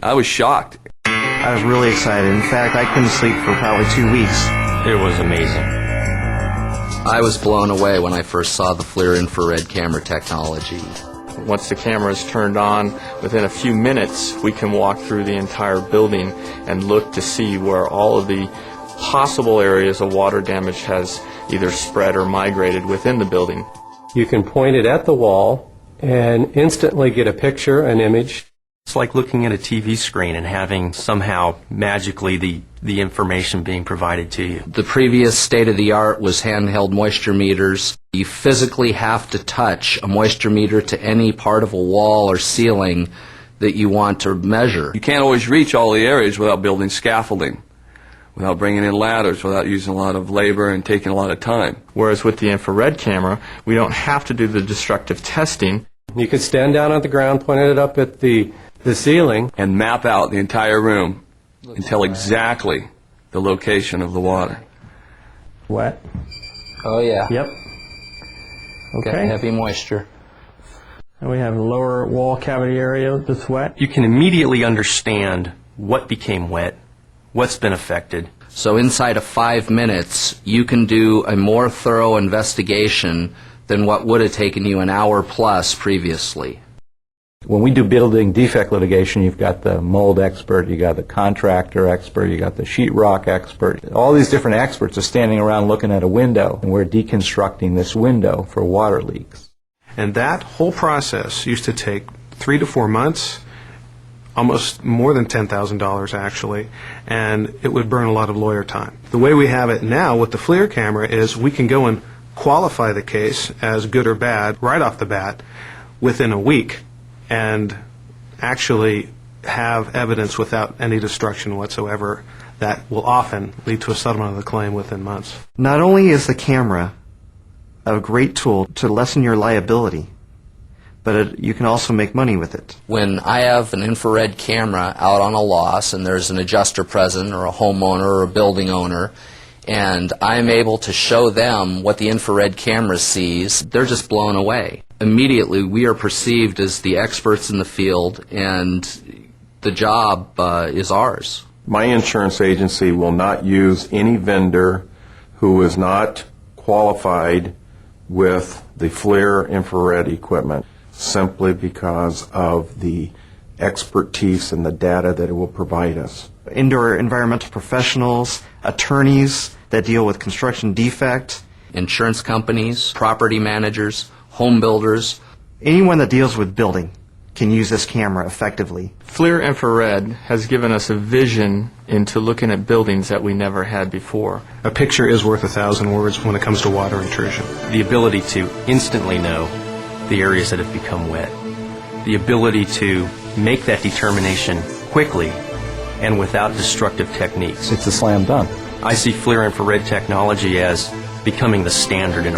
I was shocked. I was really excited. In fact, I couldn't sleep for probably 2 weeks. It was amazing. I was blown away when I first saw the FLIR infrared camera technology. Once the camera is turned on, within a few minutes we can walk through the entire building and look to see where all of the possible areas of water damage has either spread or migrated within the building. You can point it at the wall and instantly get a picture, an image. It's like looking at a TV screen and having somehow magically the information being provided to you. The previous state-of-the-art was handheld moisture meters. You physically have to touch a moisture meter to any part of a wall or ceiling that you want to measure. You can't always reach all the areas without building scaffolding, without bringing in ladders, without using a lot of labor and taking a lot of time. Whereas with the infrared camera, we don't have to do the destructive testing. You could stand down on the ground, point it up at the ceiling, And map out the entire room and tell exactly the location of the water. wet. Oh yeah, Yep. got Okay. heavy moisture. And we have a lower wall cavity area that's wet. You can immediately understand what became wet, what's been affected. So inside of 5 minutes, you can do a more thorough investigation than what would have taken you an hour plus previously. When we do building defect litigation, you've got the mold expert, you got the contractor expert, you got the sheetrock expert. All these different experts are standing around looking at a window, and we're deconstructing this window for water leaks. And that whole process used to take 3 to 4 months, almost more than $10,000 actually, and it would burn a lot of lawyer time. The way we have it now with the FLIR camera is we can go and qualify the case as good or bad right off the bat within a week and actually have evidence without any destruction whatsoever that will often lead to a settlement of the claim within months. Not only is the camera a great tool to lessen your liability, but you can also make money with it. When I have an infrared camera out on a loss and there's an adjuster present or a homeowner or a building owner, and I'm able to show them what the infrared camera sees, they're just blown away. Immediately, we are perceived as the experts in the field, and the job is ours. My insurance agency will not use any vendor who is not qualified with the FLIR infrared equipment, simply because of the expertise and the data that it will provide us. Indoor environmental professionals, attorneys that deal with construction defect, Insurance companies, property managers, home builders. anyone that deals with building can use this camera effectively. FLIR infrared has given us a vision into looking at buildings that we never had before. A picture is worth 1,000 words when it comes to water intrusion. The ability to instantly know the areas that have become wet. The ability to make that determination quickly and without destructive techniques. It's a slam dunk. I see FLIR infrared technology as becoming the standard in